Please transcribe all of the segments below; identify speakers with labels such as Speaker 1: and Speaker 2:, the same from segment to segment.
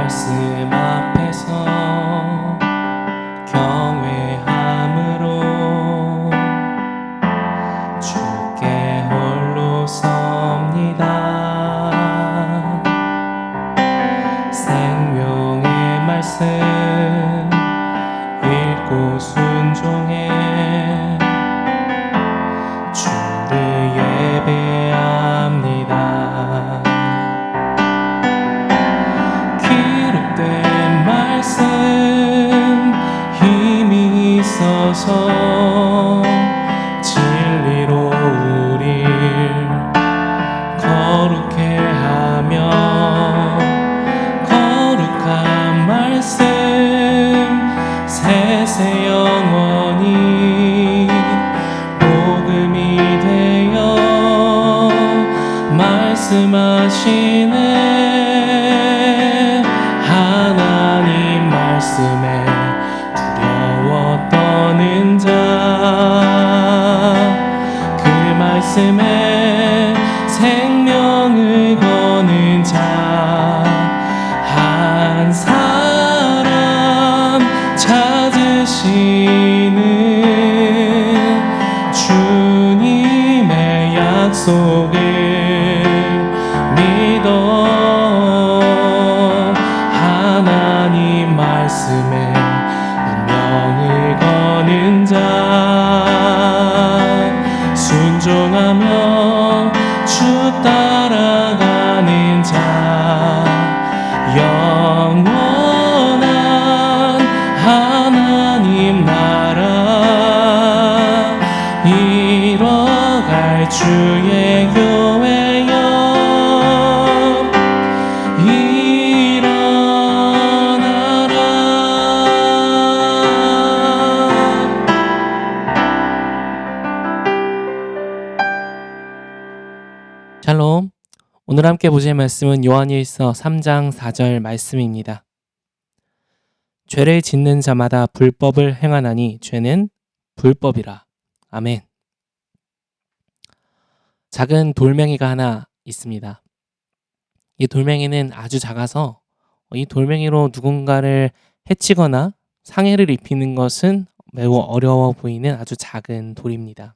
Speaker 1: 말씀 앞에서 경외함으로 주께 홀로 섭니다. 생명의 말씀 읽고 순종해 주를 예배합니다. 기록된 말씀 힘이 있어서 진리로 우릴 거룩해 하며 거룩한 말씀 세세 영원히 복음이 되어 말씀하시네. 하나님 말씀에 두려워 떠는 자, 그 말씀에 생명을 거는 자 한 사람 찾으시는 주님의 약속을 믿어 하나님 말씀에 운명을 거는 자, 순종하며 주 따라가는 자, 영원한 하나님 나라 이뤄갈 주의 교회여 일어나라. 샬롬. 오늘 함께 보실 말씀은 요한일서 3장 4절 말씀입니다. 죄를 짓는 자마다 불법을 행하나니 죄는 불법이라. 아멘. 작은 돌멩이가 하나 있습니다. 이 돌멩이는 아주 작아서 이 돌멩이로 누군가를 해치거나 상해를 입히는 것은 매우 어려워 보이는 아주 작은 돌입니다.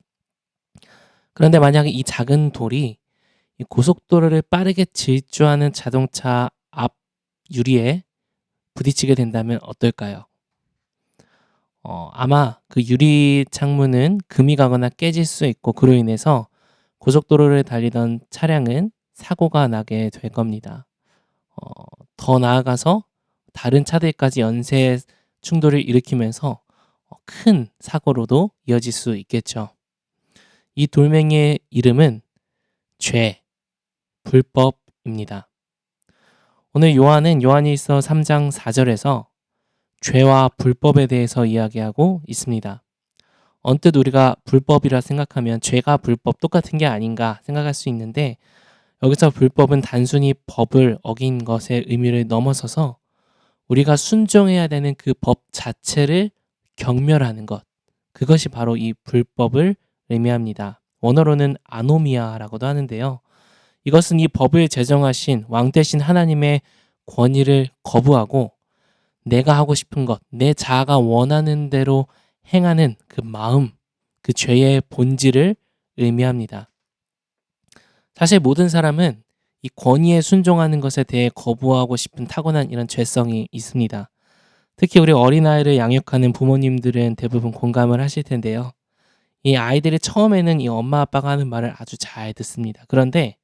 Speaker 1: 그런데 만약에 이 작은 돌이 이 고속도로를 빠르게 질주하는 자동차 앞 유리에 부딪히게 된다면 어떨까요? 아마 그 유리 창문은 금이 가거나 깨질 수 있고 그로 인해서 고속도로를 달리던 차량은 사고가 나게 될 겁니다. 더 나아가서 다른 차들까지 연쇄 충돌을 일으키면서 큰 사고로도 이어질 수 있겠죠. 이 돌멩이의 이름은 죄, 불법입니다. 오늘 요한은 요한일서 3장 4절에서 죄와 불법에 대해서 이야기하고 있습니다. 언뜻 우리가 불법이라 생각하면 죄가 불법 똑같은 게 아닌가 생각할 수 있는데, 여기서 불법은 단순히 법을 어긴 것의 의미를 넘어서서 우리가 순종해야 되는 그 법 자체를 경멸하는 것, 그것이 바로 이 불법을 의미합니다. 원어로는 아노미아라고도 하는데요. 이것은 이 법을 제정하신 왕 대신 하나님의 권위를 거부하고 내가 하고 싶은 것, 내 자아가 원하는 대로 행하는 그 마음, 그 죄의 본질을 의미합니다. 사실 모든 사람은 이 권위에 순종하는 것에 대해 거부하고 싶은 타고난 이런 죄성이 있습니다. 특히 우리 어린아이를 양육하는 부모님들은 대부분 공감을 하실 텐데요. 이 아이들이 처음에는 이 엄마 아빠가 하는 말을 아주 잘 듣습니다. 그런데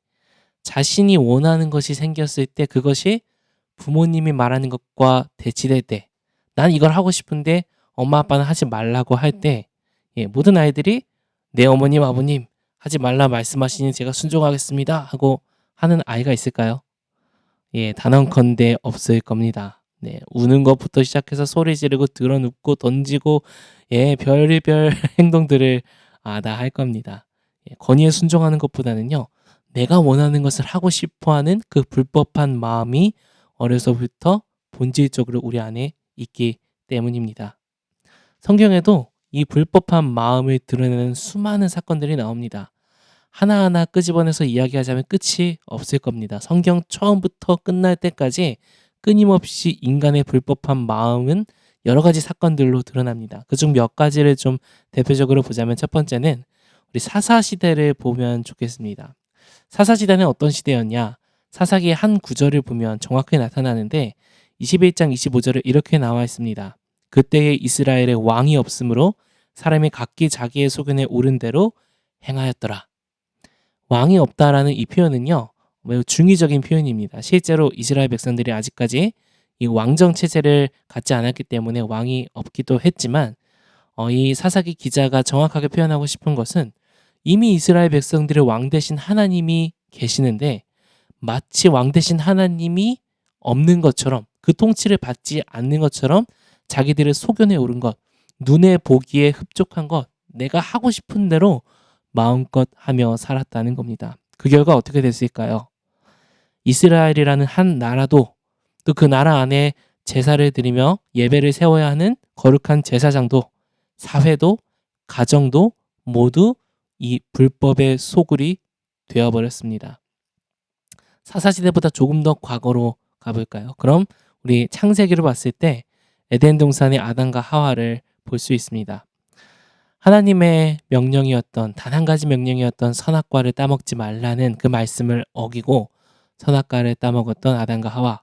Speaker 1: 자신이 원하는 것이 생겼을 때 그것이 부모님이 말하는 것과 대치될 때, 난 이걸 하고 싶은데 엄마 아빠는 하지 말라고 할 때, 모든 아이들이 네 어머님 아버님 하지 말라 말씀하시니 제가 순종하겠습니다 하고 하는 아이가 있을까요? 단언컨대 없을 겁니다. 우는 것부터 시작해서 소리 지르고 드러눕고 던지고 별의별 행동들을 다 할 겁니다. 권위에 순종하는 것보다는요, 내가 원하는 것을 하고 싶어하는 그 불법한 마음이 어려서부터 본질적으로 우리 안에 있기 때문입니다. 성경에도 이 불법한 마음을 드러내는 수많은 사건들이 나옵니다. 하나하나 끄집어내서 이야기하자면 끝이 없을 겁니다. 성경 처음부터 끝날 때까지 끊임없이 인간의 불법한 마음은 여러 가지 사건들로 드러납니다. 그중 몇 가지를 좀 대표적으로 보자면 첫 번째는 우리 사사시대를 보면 좋겠습니다. 사사시대는 어떤 시대였냐? 사사기의 한 구절을 보면 정확하게 나타나는데 21장 25절에 이렇게 나와 있습니다. 그때에 이스라엘에 왕이 없으므로 사람이 각기 자기의 소견에 오른 대로 행하였더라. 왕이 없다라는 이 표현은요, 매우 중의적인 표현입니다. 실제로 이스라엘 백성들이 아직까지 이 왕정 체제를 갖지 않았기 때문에 왕이 없기도 했지만 이 사사기 기자가 정확하게 표현하고 싶은 것은 이미 이스라엘 백성들의 왕 대신 하나님이 계시는데 마치 왕 대신 하나님이 없는 것처럼 그 통치를 받지 않는 것처럼 자기들의 소견에 오른 것, 눈에 보기에 흡족한 것, 내가 하고 싶은 대로 마음껏 하며 살았다는 겁니다. 그 결과 어떻게 됐을까요? 이스라엘이라는 한 나라도 또 그 나라 안에 제사를 드리며 예배를 세워야 하는 거룩한 제사장도 사회도 가정도 모두 이 불법의 소굴이 되어버렸습니다. 사사시대보다 조금 더 과거로 가볼까요? 그럼 우리 창세기로 봤을 때 에덴 동산의 아담과 하와를 볼 수 있습니다. 하나님의 명령이었던 단 한 가지 명령이었던 선악과를 따먹지 말라는 그 말씀을 어기고 선악과를 따먹었던 아담과 하와.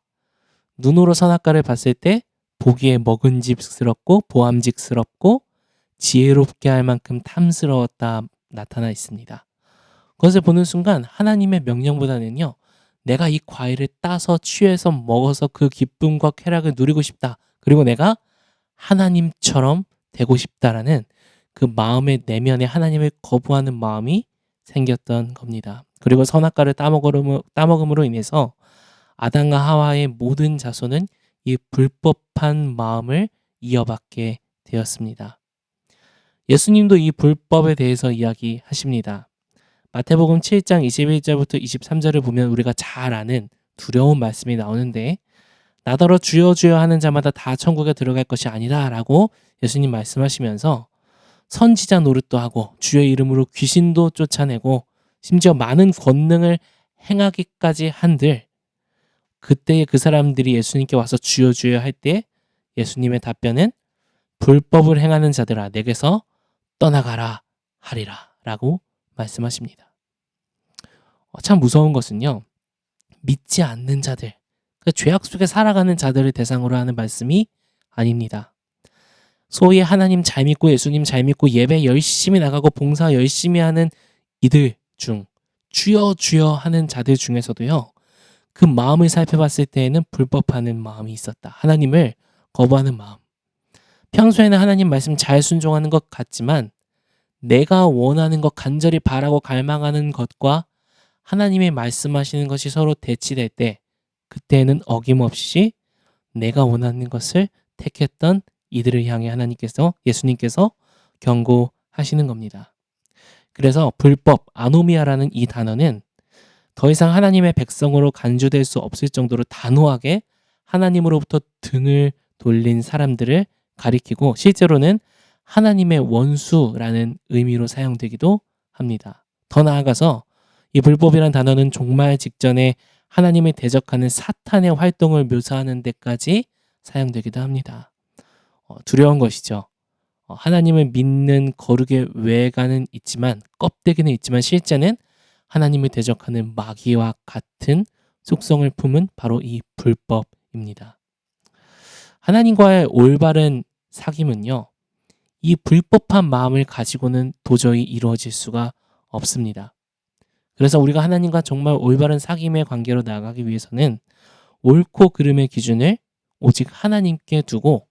Speaker 1: 눈으로 선악과를 봤을 때 보기에 먹은집스럽고 보암직스럽고 지혜롭게 할 만큼 탐스러웠다 나타나 있습니다. 그것을 보는 순간 하나님의 명령보다는요, 내가 이 과일을 따서 취해서 먹어서 그 기쁨과 쾌락을 누리고 싶다. 그리고 내가 하나님처럼 되고 싶다라는 그 마음의 내면에 하나님을 거부하는 마음이 생겼던 겁니다. 그리고 선악과를 따먹음으로 인해서 아담과 하와의 모든 자손은 이 불법한 마음을 이어받게 되었습니다. 예수님도 이 불법에 대해서 이야기하십니다. 마태복음 7장 21절부터 23절을 보면 우리가 잘 아는 두려운 말씀이 나오는데 나더러 주여 주여 하는 자마다 다 천국에 들어갈 것이 아니다 라고 예수님 말씀하시면서 선지자 노릇도 하고 주의 이름으로 귀신도 쫓아내고 심지어 많은 권능을 행하기까지 한들 그때의 그 사람들이 예수님께 와서 주여 주여 할 때 예수님의 답변은 불법을 행하는 자들아 내게서 떠나가라 하리라 라고 말씀하십니다. 참 무서운 것은요, 믿지 않는 자들, 그 죄악 속에 살아가는 자들을 대상으로 하는 말씀이 아닙니다. 소위 하나님 잘 믿고 예수님 잘 믿고 예배 열심히 나가고 봉사 열심히 하는 이들 중 주여 주여 하는 자들 중에서도요, 그 마음을 살펴봤을 때에는 불법하는 마음이 있었다. 하나님을 거부하는 마음. 평소에는 하나님 말씀 잘 순종하는 것 같지만 내가 원하는 것 간절히 바라고 갈망하는 것과 하나님의 말씀하시는 것이 서로 대치될 때 그때는 어김없이 내가 원하는 것을 택했던 이들을 향해 예수님께서 경고하시는 겁니다. 그래서 불법, 아노미아라는 이 단어는 더 이상 하나님의 백성으로 간주될 수 없을 정도로 단호하게 하나님으로부터 등을 돌린 사람들을 가리키고 실제로는 하나님의 원수라는 의미로 사용되기도 합니다. 더 나아가서 이 불법이란 단어는 종말 직전에 하나님을 대적하는 사탄의 활동을 묘사하는 데까지 사용되기도 합니다. 두려운 것이죠. 하나님을 믿는 거룩의 외관은 있지만 껍데기는 있지만 실제는 하나님을 대적하는 마귀와 같은 속성을 품은 바로 이 불법입니다. 하나님과의 올바른 사귐은요, 이 불법한 마음을 가지고는 도저히 이루어질 수가 없습니다. 그래서 우리가 하나님과 정말 올바른 사귐의 관계로 나아가기 위해서는 옳고 그름의 기준을 오직 하나님께 두고,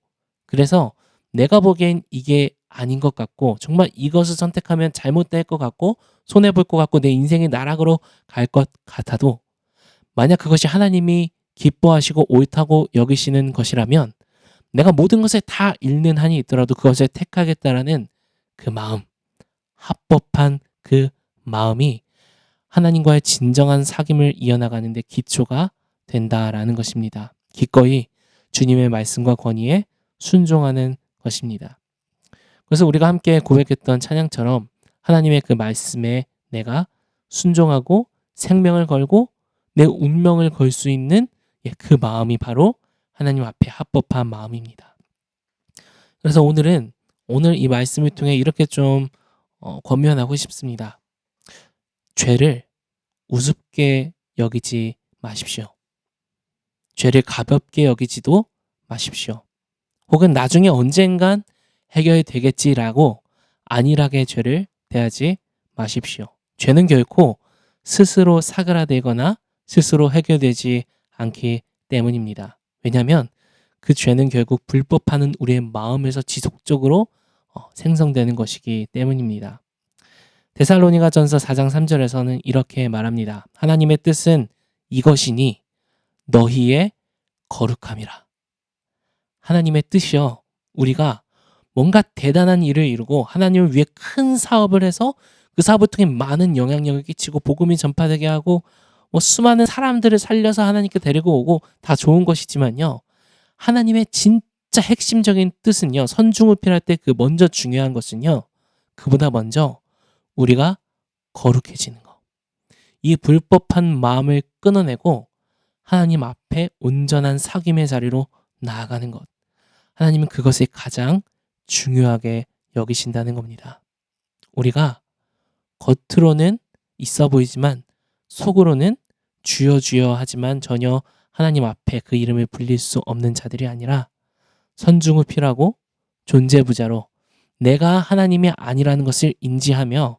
Speaker 1: 그래서 내가 보기엔 이게 아닌 것 같고 정말 이것을 선택하면 잘못될 것 같고 손해볼 것 같고 내 인생이 나락으로 갈 것 같아도 만약 그것이 하나님이 기뻐하시고 옳다고 여기시는 것이라면 내가 모든 것을 다 잃는 한이 있더라도 그것을 택하겠다라는 그 마음, 합법한 그 마음이 하나님과의 진정한 사귐을 이어나가는 데 기초가 된다라는 것입니다. 기꺼이 주님의 말씀과 권위에 순종하는 것입니다. 그래서 우리가 함께 고백했던 찬양처럼 하나님의 그 말씀에 내가 순종하고 생명을 걸고 내 운명을 걸 수 있는 그 마음이 바로 하나님 앞에 합법한 마음입니다. 그래서 오늘 이 말씀을 통해 이렇게 좀 권면하고 싶습니다. 죄를 우습게 여기지 마십시오. 죄를 가볍게 여기지도 마십시오. 혹은 나중에 언젠간 해결되겠지라고 안일하게 죄를 대하지 마십시오. 죄는 결코 스스로 사그라들거나 스스로 해결되지 않기 때문입니다. 왜냐하면 그 죄는 결국 불법하는 우리의 마음에서 지속적으로 생성되는 것이기 때문입니다. 데살로니가전서 4장 3절에서는 이렇게 말합니다. 하나님의 뜻은 이것이니 너희의 거룩함이라. 하나님의 뜻이요. 우리가 뭔가 대단한 일을 이루고 하나님을 위해 큰 사업을 해서 그 사업을 통해 많은 영향력을 끼치고 복음이 전파되게 하고 수많은 사람들을 살려서 하나님께 데리고 오고 다 좋은 것이지만요. 하나님의 진짜 핵심적인 뜻은요. 선중을필할 때 그 먼저 중요한 것은요. 그보다 먼저 우리가 거룩해지는 것. 이 불법한 마음을 끊어내고 하나님 앞에 온전한 사귐의 자리로 나아가는 것. 하나님은 그것을 가장 중요하게 여기신다는 겁니다. 우리가 겉으로는 있어 보이지만 속으로는 주여 주여 하지만 전혀 하나님 앞에 그 이름을 불릴 수 없는 자들이 아니라 선중을 필하고 존재부자로 내가 하나님이 아니라는 것을 인지하며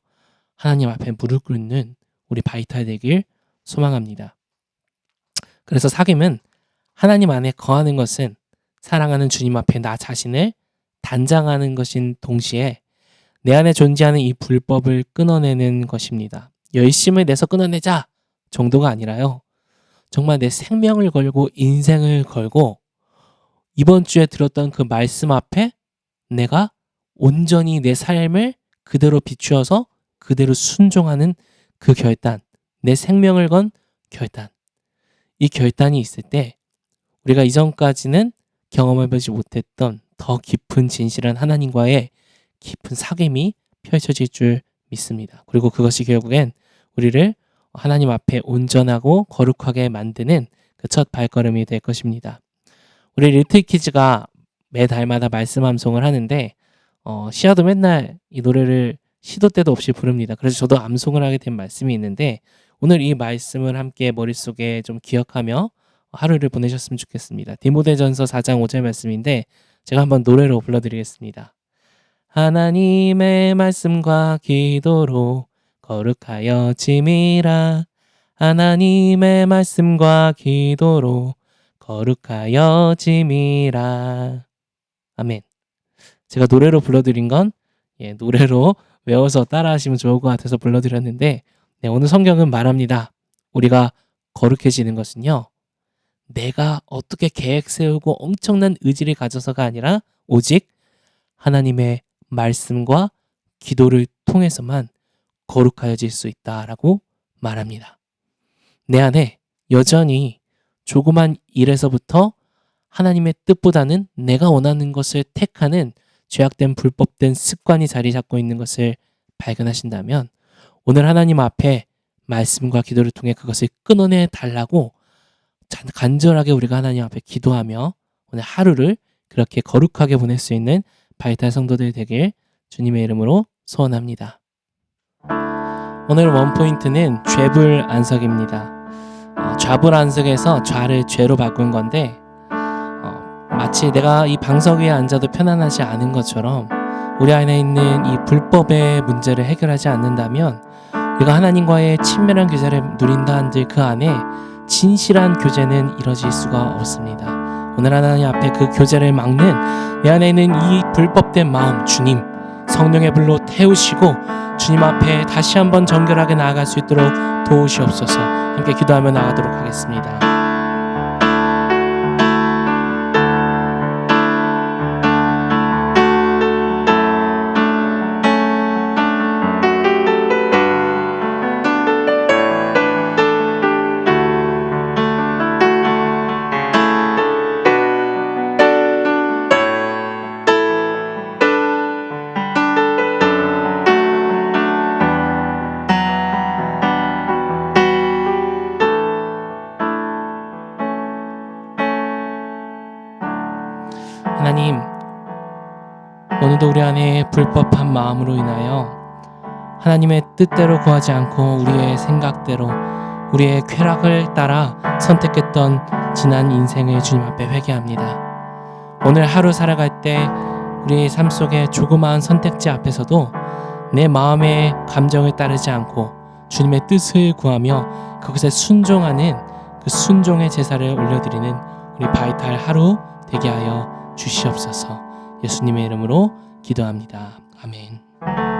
Speaker 1: 하나님 앞에 무릎 꿇는 우리 바이탈 되길 소망합니다. 그래서 사귐은 하나님 안에 거하는 것은 사랑하는 주님 앞에 나 자신을 단장하는 것인 동시에 내 안에 존재하는 이 불법을 끊어내는 것입니다. 열심을 내서 끊어내자 정도가 아니라요. 정말 내 생명을 걸고 인생을 걸고 이번 주에 들었던 그 말씀 앞에 내가 온전히 내 삶을 그대로 비추어서 그대로 순종하는 그 결단, 내 생명을 건 결단. 이 결단이 있을 때 우리가 이전까지는 경험해보지 못했던 더 깊은 진실한 하나님과의 깊은 사귐이 펼쳐질 줄 믿습니다. 그리고 그것이 결국엔 우리를 하나님 앞에 온전하고 거룩하게 만드는 그 첫 발걸음이 될 것입니다. 우리 리틀키즈가 매달마다 말씀 암송을 하는데 시아도 맨날 이 노래를 시도 때도 없이 부릅니다. 그래서 저도 암송을 하게 된 말씀이 있는데 오늘 이 말씀을 함께 머릿속에 좀 기억하며 하루를 보내셨으면 좋겠습니다. 디모데전서 4장 5절 말씀인데 제가 한번 노래로 불러드리겠습니다. 하나님의 말씀과 기도로 거룩하여 짐이라. 하나님의 말씀과 기도로 거룩하여 짐이라. 아멘. 제가 노래로 불러드린 건 노래로 외워서 따라하시면 좋을 것 같아서 불러드렸는데 오늘 성경은 말합니다. 우리가 거룩해지는 것은요. 내가 어떻게 계획 세우고 엄청난 의지를 가져서가 아니라 오직 하나님의 말씀과 기도를 통해서만 거룩하여질 수 있다라고 말합니다. 내 안에 여전히 조그만 일에서부터 하나님의 뜻보다는 내가 원하는 것을 택하는 죄악된 불법된 습관이 자리 잡고 있는 것을 발견하신다면 오늘 하나님 앞에 말씀과 기도를 통해 그것을 끊어내 달라고 간절하게 우리가 하나님 앞에 기도하며 오늘 하루를 그렇게 거룩하게 보낼 수 있는 바이탈 성도들 되길 주님의 이름으로 소원합니다. 오늘 원포인트는 죄불 안석입니다. 좌불 안석에서 좌를 죄로 바꾼 건데 마치 내가 이 방석 위에 앉아도 편안하지 않은 것처럼 우리 안에 있는 이 불법의 문제를 해결하지 않는다면 우리가 하나님과의 친밀한 교제를 누린다 한들 그 안에 진실한 교제는 이루어질 수가 없습니다. 오늘 하나님 앞에 그 교제를 막는 내 안에 있는 이 불법된 마음 주님 성령의 불로 태우시고 주님 앞에 다시 한번 정결하게 나아갈 수 있도록 도우시옵소서. 함께 기도하며 나가도록 하겠습니다. 하나님, 오늘도 우리 안에 불법한 마음으로 인하여 하나님의 뜻대로 구하지 않고 우리의 생각대로 우리의 쾌락을 따라 선택했던 지난 인생을 주님 앞에 회개합니다. 오늘 하루 살아갈 때 우리의 삶 속에 조그마한 선택지 앞에서도 내 마음의 감정을 따르지 않고 주님의 뜻을 구하며 그것에 순종하는 그 순종의 제사를 올려드리는 우리 바이탈 하루 되게 하여 주시옵소서. 예수님의 이름으로 기도합니다. 아멘.